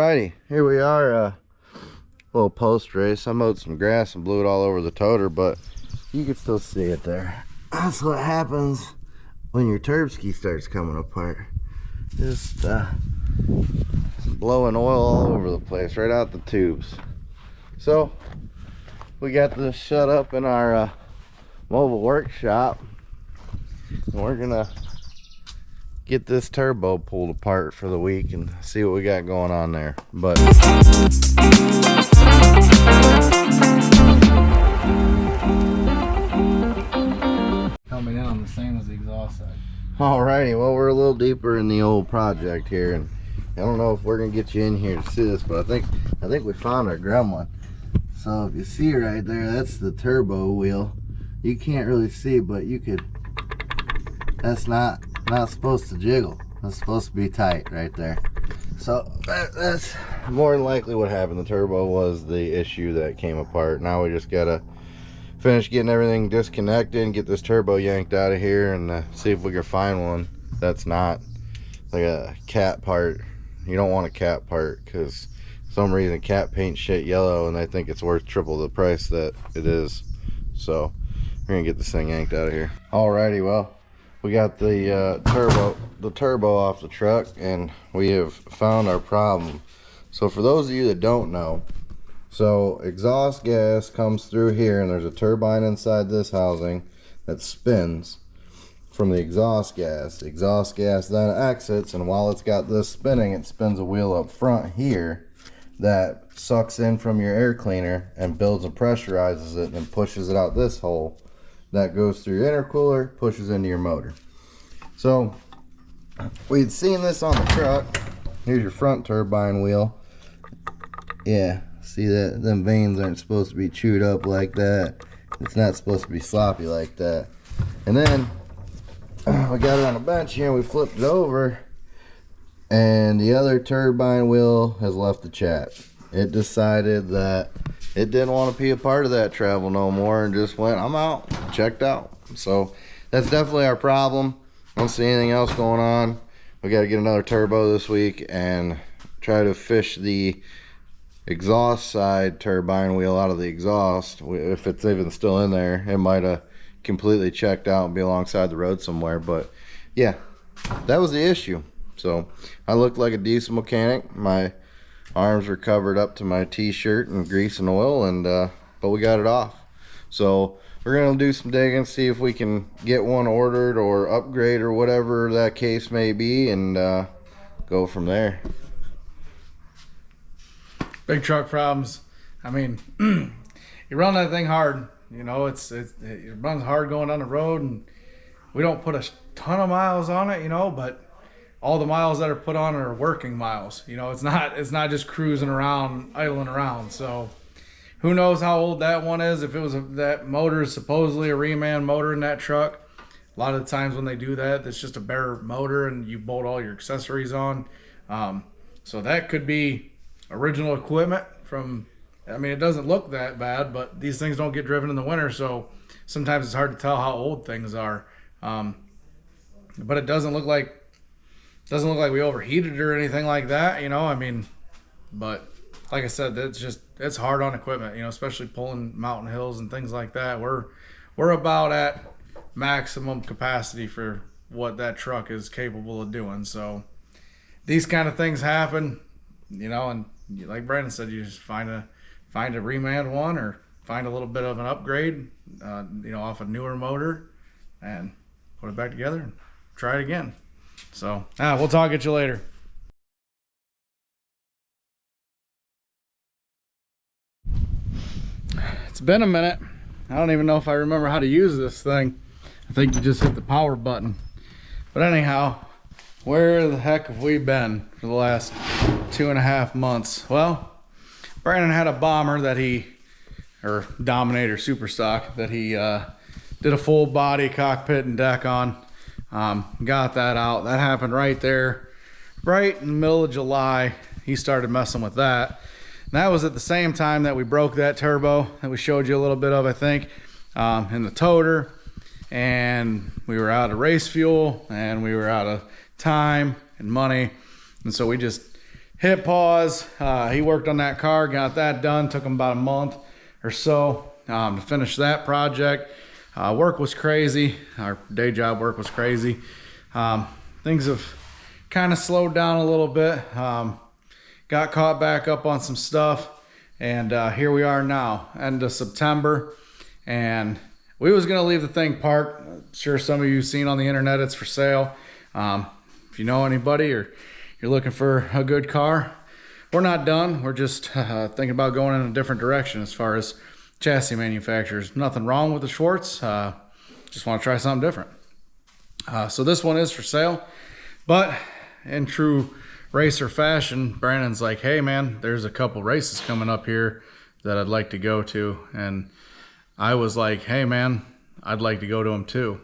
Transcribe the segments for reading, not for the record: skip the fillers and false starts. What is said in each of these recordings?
Alrighty, here we are, little post race. I mowed some grass and blew it all over the toter, but you can still see it there. That's what happens when your turbski starts coming apart. Just blowing oil all over the place, right out the tubes. So we got this shut up in our mobile workshop, and we're gonna get this turbo pulled apart for the week and see what we got going on there. But coming in on the same as the exhaust side. alrighty, well, we're a little deeper in the old project here, and I don't know if we're gonna get you in here to see this, but I think we found our gremlin. So if you see right there, that's the turbo wheel. You can't really see, but you could. That's not supposed to jiggle. That's supposed to be tight right there. So that's more than likely what happened. The turbo was the issue that came apart. Now we just gotta finish getting everything disconnected and get this turbo yanked out of here, and see if we can find one that's not like a cat part. You don't want a cat part, because for some reason cat paints shit yellow and they think it's worth triple the price that it is. So we're gonna get this thing yanked out of here. Alrighty, well, we got the turbo off the truck, and we have found our problem. So for those of you that don't know, so exhaust gas comes through here, and there's a turbine inside this housing that spins from the exhaust gas. The exhaust gas then exits, and while it's got this spinning, it spins a wheel up front here that sucks in from your air cleaner and builds and pressurizes it and pushes it out this hole. That goes through your intercooler, pushes into your motor. So we'd seen this on the truck. Here's your front turbine wheel. Yeah, see that? Them vanes aren't supposed to be chewed up like that. It's not supposed to be sloppy like that. And then we got it on a bench here, and we flipped it over, and the other turbine wheel has left the chat. It decided that it didn't want to be a part of that travel no more, and just went, I'm out, checked out. So that's definitely our problem. I don't see anything else going on. We got to get another turbo this week and try to fish the exhaust side turbine wheel out of the exhaust. If it's even still in there, it might have completely checked out and be alongside the road somewhere. But yeah, that was the issue. So I looked like a diesel mechanic. My arms were covered up to my t-shirt and grease and oil, and but we got it off. So we're gonna do some digging, see if we can get one ordered or upgrade or whatever that case may be, and go from there. Big truck problems. I mean, you run that thing hard. You know, it runs hard going down the road, and we don't put a ton of miles on it, you know, but all the miles that are put on are working miles. You know, it's not just cruising around, idling around. So who knows how old that one is. If it was that motor is supposedly a reman motor in that truck, a lot of the times when they do that, it's just a bare motor and you bolt all your accessories on. So that could be original equipment from, I mean, it doesn't look that bad, but these things don't get driven in the winter, so sometimes it's hard to tell how old things are. But it doesn't look like we overheated or anything like that, you know. I mean, but like I said, it's hard on equipment, you know, especially pulling mountain hills and things like that. We're about at maximum capacity for what that truck is capable of doing. So these kind of things happen, you know, and like Brandon said, you just find a reman one, or find a little bit of an upgrade, you know, off a newer motor, and put it back together and try it again. So we'll talk at you later. It's been a minute. I don't even know if I remember how to use this thing. I think you just hit the power button. But anyhow, where the heck have we been for the last 2.5 months? Well, Brandon had a bomber that or Dominator Super Stock that he did a full body cockpit and deck on. Got that out. That happened right there, right in the middle of July. He started messing with that. And that was at the same time that we broke that turbo that we showed you a little bit of, I think, in the toter. And we were out of race fuel, and we were out of time and money. And so we just hit pause. He worked on that car, got that done. Took him about a month or so to finish that project. Work was crazy. Our day job work was crazy. Things have kind of slowed down a little bit. Got caught back up on some stuff, and here we are now, end of September, and we was gonna leave the thing parked. I'm sure some of you seen on the internet it's for sale. If you know anybody or you're looking for a good car, we're not done. We're just thinking about going in a different direction as far as chassis manufacturers. Nothing wrong with the Schwartz, just want to try something different. So this one is for sale, but in true racer fashion, Brandon's like, hey man, there's a couple races coming up here that I'd like to go to. And I was like, hey man, I'd like to go to them too.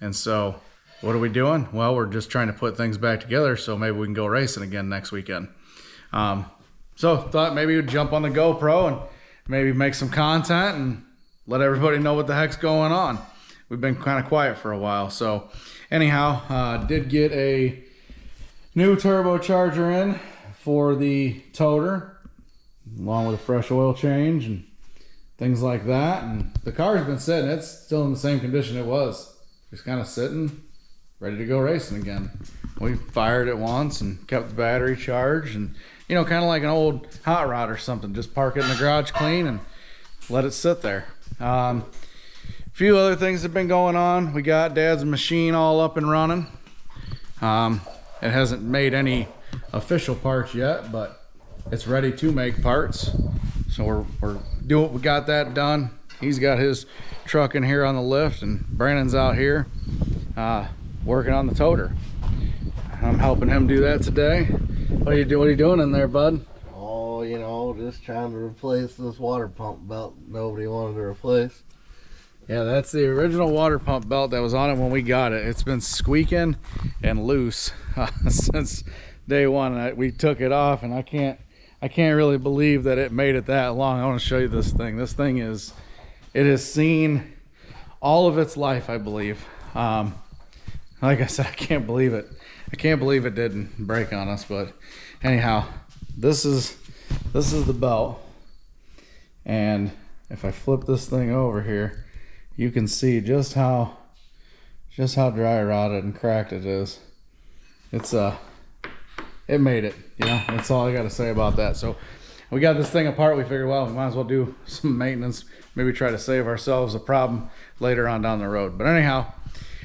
And so what are we doing? Well, we're just trying to put things back together so maybe we can go racing again next weekend. So thought maybe we'd jump on the GoPro and maybe make some content and let everybody know what the heck's going on. We've been kind of quiet for a while. So anyhow, did get a new turbocharger in for the toter, along with a fresh oil change and things like that. And the car's been sitting, it's still in the same condition it was. Just kind of sitting, ready to go racing again. We fired it once and kept the battery charged, and you know, kind of like an old hot rod or something. Just park it in the garage clean and let it sit there. A few other things have been going on. We got Dad's machine all up and running. It hasn't made any official parts yet, but it's ready to make parts. So we're doing, we got that done. He's got his truck in here on the lift, and Brandon's out here working on the toter. I'm helping him do that today. What are you doing in there, bud? Oh, you know, just trying to replace this water pump belt nobody wanted to replace. Yeah, that's the original water pump belt that was on it when we got it. It's been squeaking and loose since day one. We took it off, and I can't really believe that it made it that long. I want to show you this thing. This thing it has seen all of its life, I believe. Like I said, I can't believe it. I can't believe it didn't break on us. But anyhow, this is the belt, and if I flip this thing over here, you can see just how dry rotted and cracked it is. It made it, you know. That's all I got to say about that. So we got this thing apart. We figured, well, we might as well do some maintenance, maybe try to save ourselves a problem later on down the road. But anyhow,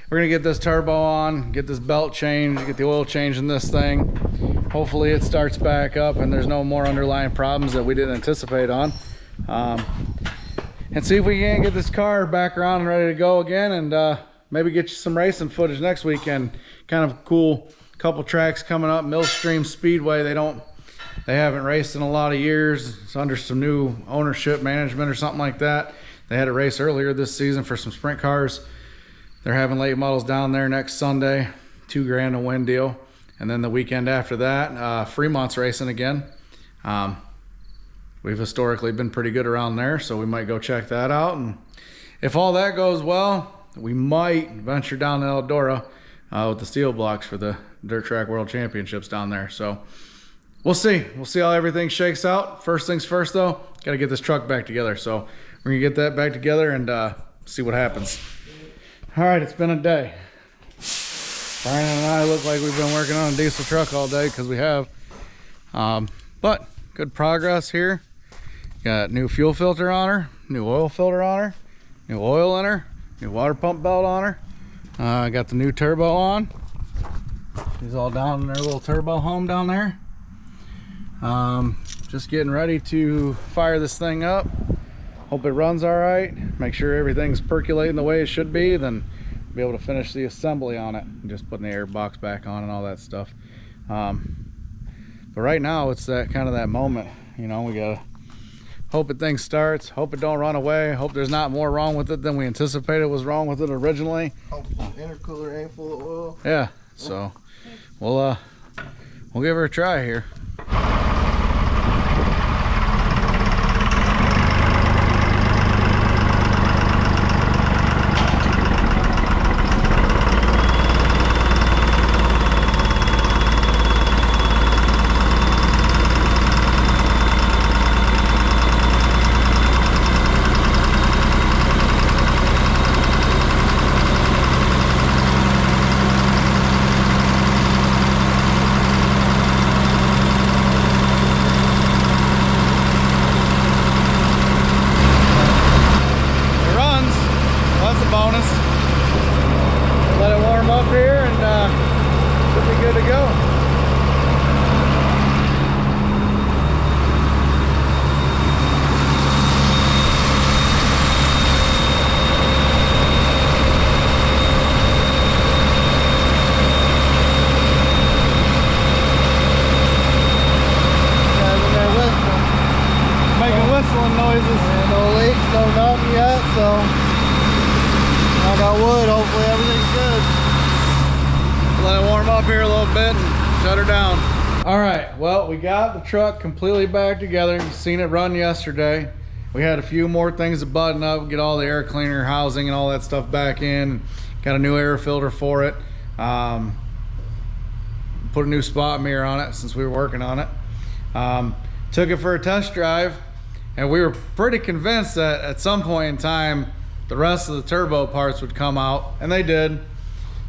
we're gonna get this turbo on, get this belt changed, get the oil changed in this thing. Hopefully it starts back up and there's no more underlying problems that we didn't anticipate on. And see if we can get this car back around and ready to go again, and maybe get you some racing footage next weekend. Kind of cool couple tracks coming up. Millstream Speedway, they haven't raced in a lot of years. It's under some new ownership management or something like that. They had a race earlier this season for some sprint cars. They're having late models down there next Sunday, $2,000 a win deal. And then the weekend after that, Fremont's racing again. We've historically been pretty good around there, so we might go check that out. And if all that goes well, we might venture down to Eldora with the steel blocks for the Dirt Track World Championships down there. So we'll see. We'll see how everything shakes out. First things first, though, got to get this truck back together. So we're going to get that back together and see what happens. All right, it's been a day. Brian and I look like we've been working on a diesel truck all day, because we have. But good progress here. Got new fuel filter on her, new oil filter on her, new oil in her, new water pump belt on her. Got the new turbo on. She's all down in their little turbo home down there. Just getting ready to fire this thing up. Hope it runs all right. Make sure everything's percolating the way it should be. Then be able to finish the assembly on it and just putting the air box back on and all that stuff. But right now it's that kind of that moment. You know, we gotta hope the thing starts. Hope it don't run away. Hope there's not more wrong with it than we anticipated was wrong with it originally. Hope the intercooler ain't full of oil. Yeah. So we'll give her a try here. off here a little bit and shut her down. All right, well, we got the truck completely back together. You've seen it run yesterday. We had a few more things to button up, get all the air cleaner housing and all that stuff back in. Got a new air filter for it. Put a new spot mirror on it since we were working on it. Took it for a test drive, and we were pretty convinced that at some point in time the rest of the turbo parts would come out, and they did.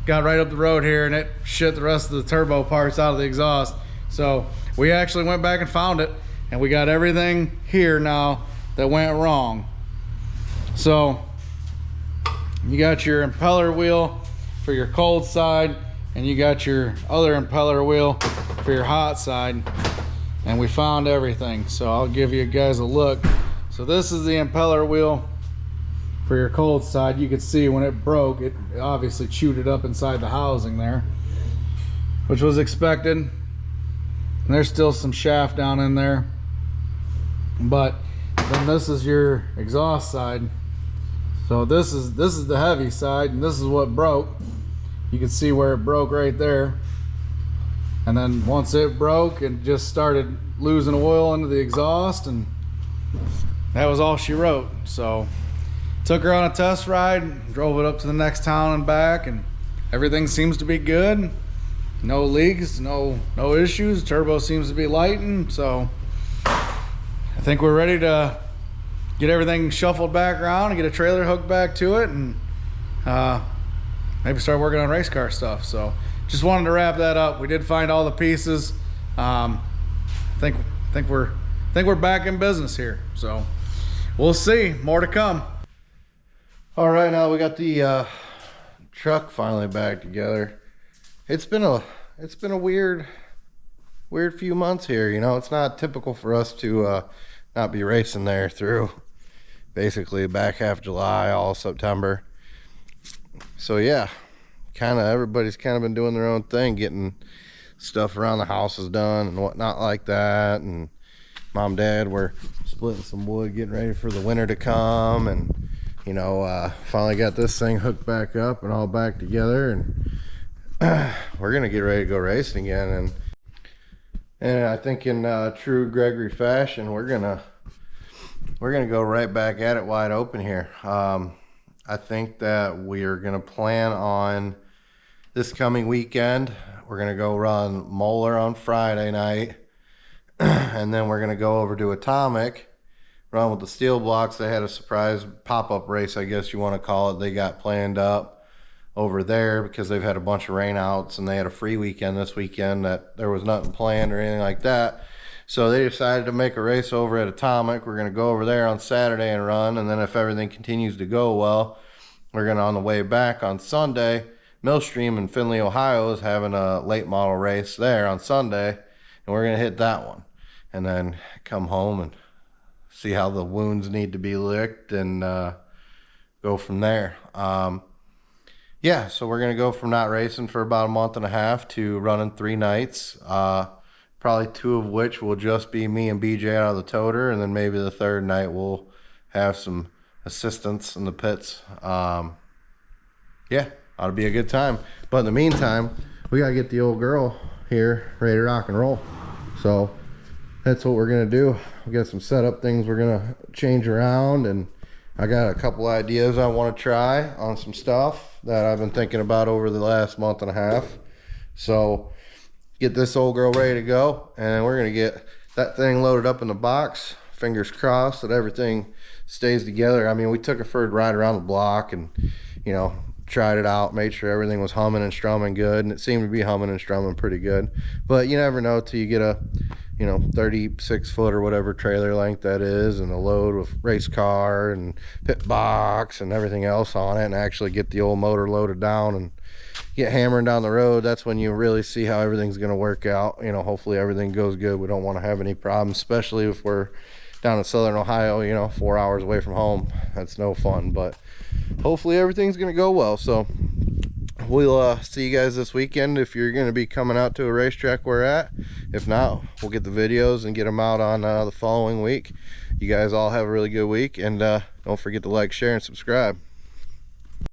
Got right up the road here and it shit the rest of the turbo parts out of the exhaust. So we actually went back and found it, and we got everything here now that went wrong. So you got your impeller wheel for your cold side, and you got your other impeller wheel for your hot side, and we found everything. So I'll give you guys a look. So this is the impeller wheel for your cold side. You can see when it broke, it obviously chewed it up inside the housing there, which was expected. And there's still some shaft down in there. But then this is your exhaust side. So this is the heavy side, and this is what broke. You can see where it broke right there. And then once it broke, it just started losing oil into the exhaust, and that was all she wrote. So took her on a test ride, drove it up to the next town and back, and everything seems to be good. No leaks, no issues. Turbo seems to be lighting, so I think we're ready to get everything shuffled back around and get a trailer hooked back to it, and maybe start working on race car stuff. So just wanted to wrap that up. We did find all the pieces. Think we're back in business here. So we'll see. More to come. All right, now we got the truck finally back together. It's been a weird few months here. You know, it's not typical for us to not be racing there through basically back half July, all September. So yeah, everybody's kind of been doing their own thing, getting stuff around the houses done and whatnot like that. And mom and dad were splitting some wood, getting ready for the winter to come, and you know, finally got this thing hooked back up and all back together, and we're gonna get ready to go racing again. And I think in true Gregory fashion, we're gonna go right back at it wide open here. I think that we are gonna plan on this coming weekend. We're gonna go run Moeller on Friday night, and then we're gonna go over to Atomic, run with the steel blocks. They had a surprise pop-up race, I guess you want to call it. They got planned up over there because they've had a bunch of rainouts, and they had a free weekend this weekend that there was nothing planned or anything like that. So they decided to make a race over at Atomic. We're going to go over there on Saturday and run, and then if everything continues to go well, we're going to, on the way back on Sunday, Millstream in Findlay, Ohio is having a late model race there on Sunday, and we're going to hit that one, and then come home and see how the wounds need to be licked, and go from there. Yeah, so we're going to go from not racing for about a month and a half to running 3 nights, probably 2 of which will just be me and BJ out of the toter, and then maybe the 3rd night we'll have some assistance in the pits. Yeah, ought to be a good time. But in the meantime, we got to get the old girl here ready to rock and roll. So that's what we're going to do. We got some setup things we're going to change around, and I got a couple ideas I want to try on some stuff that I've been thinking about over the last month and a half. So get this old girl ready to go, and we're going to get that thing loaded up in the box. Fingers crossed that everything stays together. I mean, we took it for a ride around the block and, you know, tried it out, made sure everything was humming and strumming good, and it seemed to be humming and strumming pretty good. But you never know till you get a, you know, 36 foot or whatever trailer length that is, and a load with race car and pit box and everything else on it, and actually get the old motor loaded down and get hammering down the road. That's when you really see how everything's going to work out. You know, hopefully everything goes good. We don't want to have any problems, especially if we're down in southern Ohio, you know, 4 hours away from home. That's no fun, but hopefully everything's going to go well. So we'll see you guys this weekend if you're going to be coming out to a racetrack we're at. If not, we'll get the videos and get them out on the following week. You guys all have a really good week, and don't forget to like, share, and subscribe.